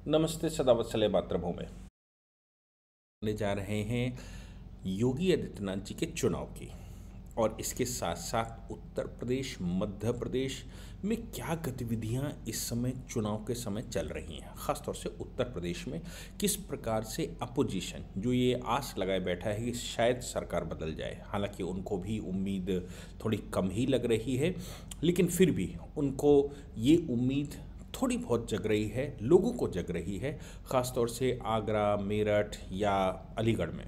नमस्ते सदावत्सले मातृभूमि। ले जा रहे हैं योगी आदित्यनाथ जी के चुनाव की, और इसके साथ साथ उत्तर प्रदेश मध्य प्रदेश में क्या गतिविधियां इस समय चुनाव के समय चल रही हैं। ख़ासतौर से उत्तर प्रदेश में किस प्रकार से अपोजिशन जो ये आस लगाए बैठा है कि शायद सरकार बदल जाए, हालांकि उनको भी उम्मीद थोड़ी कम ही लग रही है, लेकिन फिर भी उनको ये उम्मीद थोड़ी बहुत जग रही है, लोगों को जग रही है। ख़ासतौर से आगरा, मेरठ या अलीगढ़ में,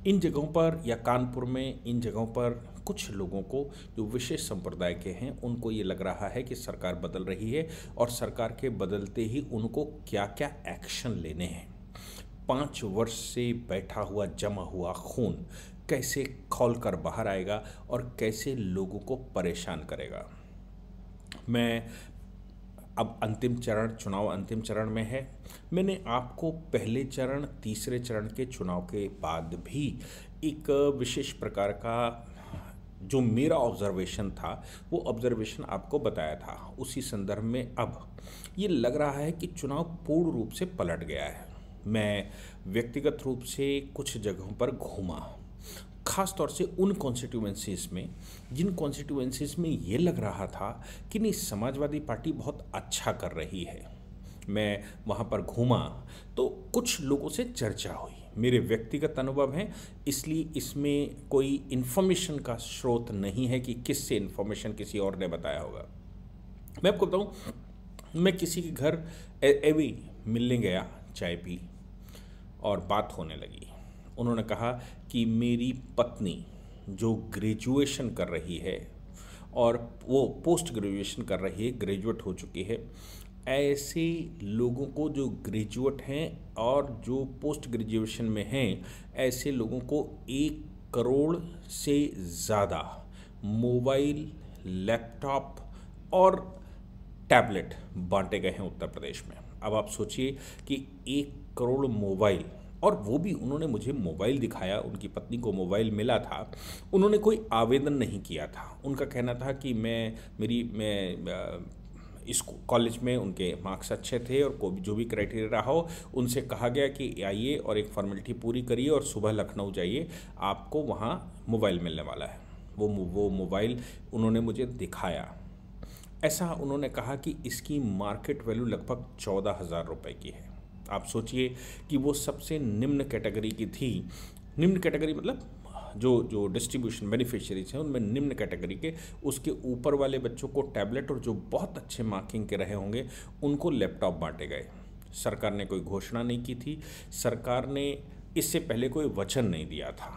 इन जगहों पर या कानपुर में, इन जगहों पर कुछ लोगों को जो विशेष संप्रदाय के हैं उनको ये लग रहा है कि सरकार बदल रही है, और सरकार के बदलते ही उनको क्या क्या एक्शन लेने हैं। 5 वर्ष से बैठा हुआ जमा हुआ खून कैसे खौलकर बाहर आएगा और कैसे लोगों को परेशान करेगा। मैं अब अंतिम चरण, चुनाव अंतिम चरण में है। मैंने आपको पहले चरण, तीसरे चरण के चुनाव के बाद भी एक विशेष प्रकार का जो मेरा ऑब्जर्वेशन था वो ऑब्जर्वेशन आपको बताया था। उसी संदर्भ में अब ये लग रहा है कि चुनाव पूर्ण रूप से पलट गया है। मैं व्यक्तिगत रूप से कुछ जगहों पर घूमा, ख़ास तौर से उन कॉन्स्टिट्यूएंसीज़ में जिन कॉन्स्टिट्यूएंसीज़ में ये लग रहा था कि नहीं, समाजवादी पार्टी बहुत अच्छा कर रही है। मैं वहाँ पर घूमा तो कुछ लोगों से चर्चा हुई, मेरे व्यक्तिगत अनुभव हैं, इसलिए इसमें कोई इन्फॉर्मेशन का स्रोत नहीं है कि किससे इन्फॉर्मेशन किसी और ने बताया होगा। मैं आपको बताऊँ, मैं किसी के घर एवी मिलने गया, चाय पी और बात होने लगी। उन्होंने कहा कि मेरी पत्नी जो ग्रेजुएशन कर रही है और वो पोस्ट ग्रेजुएशन कर रही है, ग्रेजुएट हो चुकी है, ऐसे लोगों को जो ग्रेजुएट हैं और जो पोस्ट ग्रेजुएशन में हैं, ऐसे लोगों को 1 करोड़ से ज़्यादा मोबाइल, लैपटॉप और टैबलेट बांटे गए हैं उत्तर प्रदेश में। अब आप सोचिए कि 1 करोड़ मोबाइल, और वो भी उन्होंने मुझे मोबाइल दिखाया, उनकी पत्नी को मोबाइल मिला था, उन्होंने कोई आवेदन नहीं किया था। उनका कहना था कि मैं इस कॉलेज में, उनके मार्क्स अच्छे थे और को जो भी क्राइटेरिया रहा हो, उनसे कहा गया कि आइए और एक फॉर्मेलिटी पूरी करिए और सुबह लखनऊ जाइए, आपको वहाँ मोबाइल मिलने वाला है। वो मोबाइल उन्होंने मुझे दिखाया। ऐसा उन्होंने कहा कि इसकी मार्केट वैल्यू लगभग 14,000 रुपये की है। आप सोचिए कि वो सबसे निम्न कैटेगरी की थी। निम्न कैटेगरी मतलब जो जो डिस्ट्रीब्यूशन बेनिफिशियरीज हैं उनमें निम्न कैटेगरी के, उसके ऊपर वाले बच्चों को टैबलेट, और जो बहुत अच्छे मार्किंग के रहे होंगे उनको लैपटॉप बांटे गए। सरकार ने कोई घोषणा नहीं की थी, सरकार ने इससे पहले कोई वचन नहीं दिया था,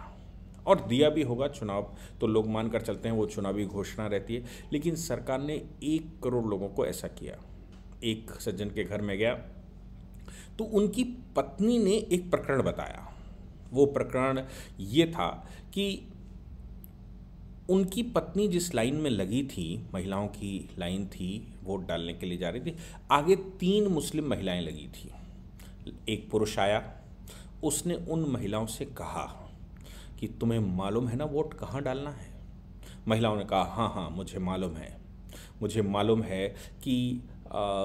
और दिया भी होगा, चुनाव तो लोग मानकर चलते हैं वो चुनावी घोषणा रहती है, लेकिन सरकार ने 1 करोड़ लोगों को ऐसा किया। एक सज्जन के घर में गया तो उनकी पत्नी ने एक प्रकरण बताया। वो प्रकरण ये था कि उनकी पत्नी जिस लाइन में लगी थी, महिलाओं की लाइन थी, वोट डालने के लिए जा रही थी, आगे 3 मुस्लिम महिलाएं लगी थी। एक पुरुष आया, उसने उन महिलाओं से कहा कि तुम्हें मालूम है ना वोट कहाँ डालना है? महिलाओं ने कहा हाँ हाँ मुझे मालूम है, मुझे मालूम है कि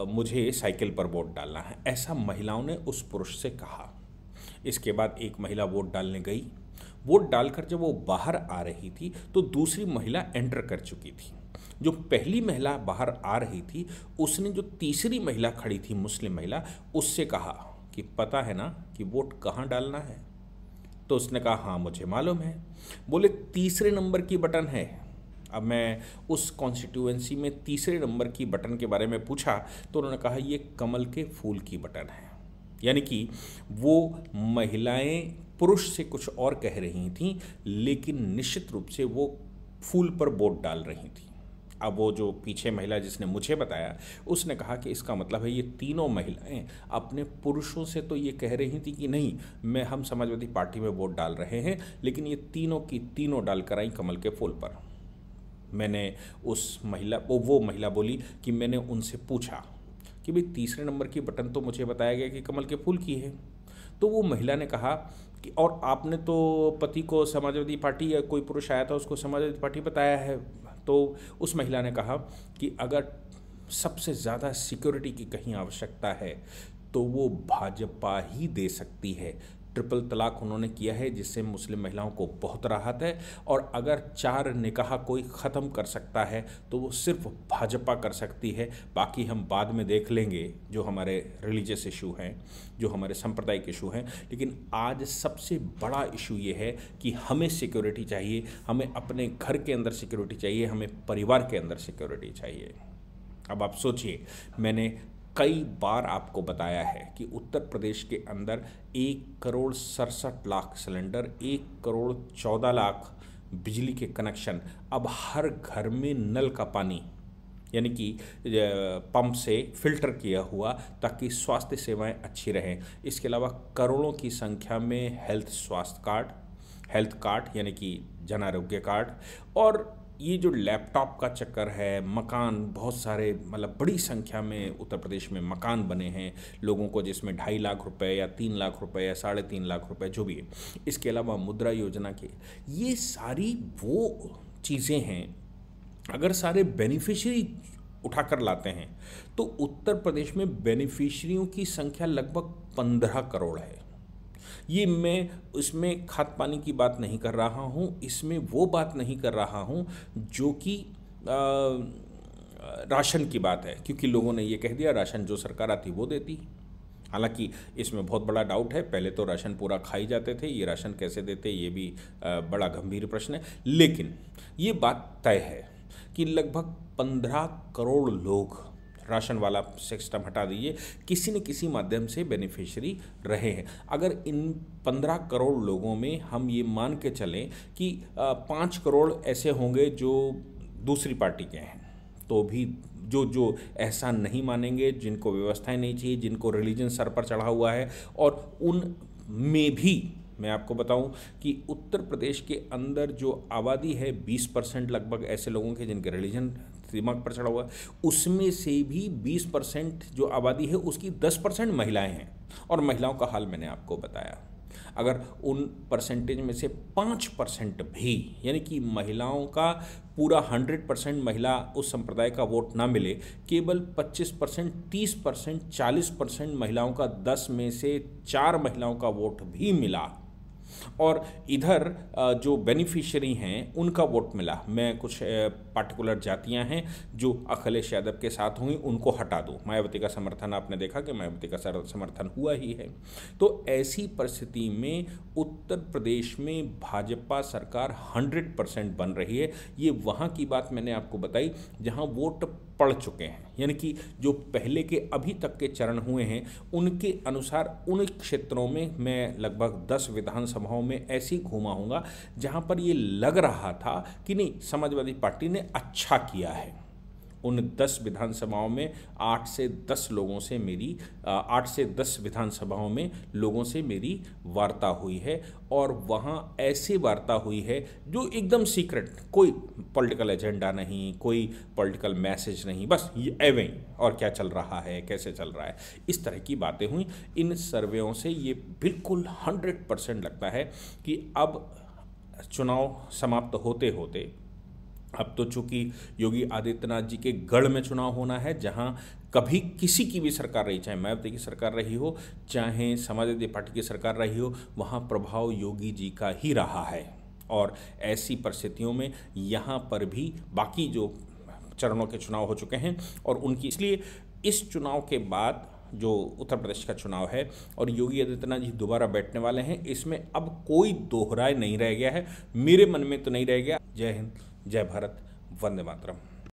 मुझे साइकिल पर वोट डालना है। ऐसा महिलाओं ने उस पुरुष से कहा। इसके बाद एक महिला वोट डालने गई। वोट डालकर जब वो बाहर आ रही थी तो दूसरी महिला एंटर कर चुकी थी। जो पहली महिला बाहर आ रही थी, उसने जो तीसरी महिला खड़ी थी, मुस्लिम महिला, उससे कहा कि पता है ना कि वोट कहाँ डालना है? तो उसने कहा हाँ मुझे मालूम है। बोले तीसरे नंबर की बटन है। अब मैं उस कॉन्स्टिट्यूएंसी में तीसरे नंबर की बटन के बारे में पूछा तो उन्होंने कहा ये कमल के फूल की बटन है। यानी कि वो महिलाएं पुरुष से कुछ और कह रही थीं, लेकिन निश्चित रूप से वो फूल पर वोट डाल रही थी। अब वो जो पीछे महिला जिसने मुझे बताया, उसने कहा कि इसका मतलब है ये तीनों महिलाएं अपने पुरुषों से तो ये कह रही थी कि नहीं, हम समाजवादी पार्टी में वोट डाल रहे हैं, लेकिन ये तीनों की तीनों डालकर आई कमल के फूल पर। मैंने उस महिला वो महिला बोली कि मैंने उनसे पूछा कि भाई तीसरे नंबर की बटन तो मुझे बताया गया कि कमल के फूल की है। तो वो महिला ने कहा कि और आपने तो पति को समाजवादी पार्टी, या कोई पुरुष आया था उसको समाजवादी पार्टी बताया है। तो उस महिला ने कहा कि अगर सबसे ज़्यादा सिक्योरिटी की कहीं आवश्यकता है तो वो भाजपा ही दे सकती है। ट्रिपल तलाक उन्होंने किया है जिससे मुस्लिम महिलाओं को बहुत राहत है, और अगर 4 निकाह कोई ख़त्म कर सकता है तो वो सिर्फ भाजपा कर सकती है। बाकी हम बाद में देख लेंगे, जो हमारे रिलीजियस इशू हैं, जो हमारे सांप्रदायिक इशू हैं। लेकिन आज सबसे बड़ा इशू ये है कि हमें सिक्योरिटी चाहिए, हमें अपने घर के अंदर सिक्योरिटी चाहिए, हमें परिवार के अंदर सिक्योरिटी चाहिए। अब आप सोचिए, मैंने कई बार आपको बताया है कि उत्तर प्रदेश के अंदर 1,67,00,000 सिलेंडर, 1,14,00,000 बिजली के कनेक्शन, अब हर घर में नल का पानी यानी कि पंप से फिल्टर किया हुआ, ताकि स्वास्थ्य सेवाएं अच्छी रहें। इसके अलावा करोड़ों की संख्या में हेल्थ कार्ड यानी कि जन आरोग्य कार्ड, और ये जो लैपटॉप का चक्कर है, मकान बहुत सारे, मतलब बड़ी संख्या में उत्तर प्रदेश में मकान बने हैं लोगों को, जिसमें 2.5 लाख रुपए या 3 लाख रुपए या 3.5 लाख रुपए जो भी है। इसके अलावा मुद्रा योजना के, ये सारी वो चीज़ें हैं, अगर सारे बेनिफिशियरी उठाकर लाते हैं तो उत्तर प्रदेश में बेनिफिशियरियों की संख्या लगभग 15 करोड़ है। ये मैं इसमें खाद पानी की बात नहीं कर रहा हूँ, इसमें वो बात नहीं कर रहा हूँ जो कि राशन की बात है, क्योंकि लोगों ने ये कह दिया राशन जो सरकार आती वो देती। हालांकि इसमें बहुत बड़ा डाउट है, पहले तो राशन पूरा खाई जाते थे, ये राशन कैसे देते, ये भी बड़ा गंभीर प्रश्न है। लेकिन ये बात तय है कि लगभग 15 करोड़ लोग, राशन वाला सिस्टम हटा दीजिए, किसी न किसी माध्यम से बेनिफिशियरी रहे हैं। अगर इन 15 करोड़ लोगों में हम ये मान के चलें कि 5 करोड़ ऐसे होंगे जो दूसरी पार्टी के हैं, तो भी जो एहसान नहीं मानेंगे, जिनको व्यवस्थाएं नहीं चाहिए, जिनको रिलीजन सर पर चढ़ा हुआ है, और उन में भी मैं आपको बताऊं कि उत्तर प्रदेश के अंदर जो आबादी है 20% लगभग ऐसे लोगों के जिनके रिलीजन दिमाग पर चढ़ा हुआ है, उसमें से भी 20% जो आबादी है उसकी 10% महिलाएं हैं। और महिलाओं का हाल मैंने आपको बताया। अगर उन परसेंटेज में से 5% भी, यानी कि महिलाओं का पूरा 100% महिला उस संप्रदाय का वोट ना मिले, केवल 25%, 30%, 40% महिलाओं का 10 में से 4 महिलाओं का वोट भी मिला, और इधर जो बेनिफिशियरी हैं उनका वोट मिला, मैं कुछ पार्टिकुलर जातियां हैं जो अखिलेश यादव के साथ हुई उनको हटा दूं, मायावती का समर्थन आपने देखा कि मायावती का समर्थन हुआ ही है। तो ऐसी परिस्थिति में उत्तर प्रदेश में भाजपा सरकार 100% बन रही है। ये वहाँ की बात मैंने आपको बताई जहाँ वोट पड़ चुके हैं, यानी कि जो पहले के अभी तक के चरण हुए हैं उनके अनुसार उन क्षेत्रों में मैं लगभग 10 विधानसभाओं में ऐसी घूमा हूँगा जहाँ पर ये लग रहा था कि नहीं, समाजवादी पार्टी ने अच्छा किया है। उन 10 विधानसभाओं में 8 से 10 लोगों से मेरी 8 से 10 विधानसभाओं में लोगों से मेरी वार्ता हुई है, और वहाँ ऐसे वार्ता हुई है जो एकदम सीक्रेट, कोई पॉलिटिकल एजेंडा नहीं, कोई पॉलिटिकल मैसेज नहीं, बस ये एवें और क्या चल रहा है, कैसे चल रहा है, इस तरह की बातें हुई। इन सर्वेयों से ये बिल्कुल 100% लगता है कि अब चुनाव समाप्त होते होते, अब तो चूंकि योगी आदित्यनाथ जी के गढ़ में चुनाव होना है, जहां कभी किसी की भी सरकार रही, चाहे मायावती की सरकार रही हो, चाहे समाजवादी पार्टी की सरकार रही हो, वहां प्रभाव योगी जी का ही रहा है। और ऐसी परिस्थितियों में यहाँ पर भी बाकी जो चरणों के चुनाव हो चुके हैं और उनकी, इसलिए इस चुनाव के बाद जो उत्तर प्रदेश का चुनाव है और योगी आदित्यनाथ जी दोबारा बैठने वाले हैं, इसमें अब कोई दोहराए नहीं रह गया है, मेरे मन में तो नहीं रह गया। जय हिंद, जय भारत, वंदे मातरम।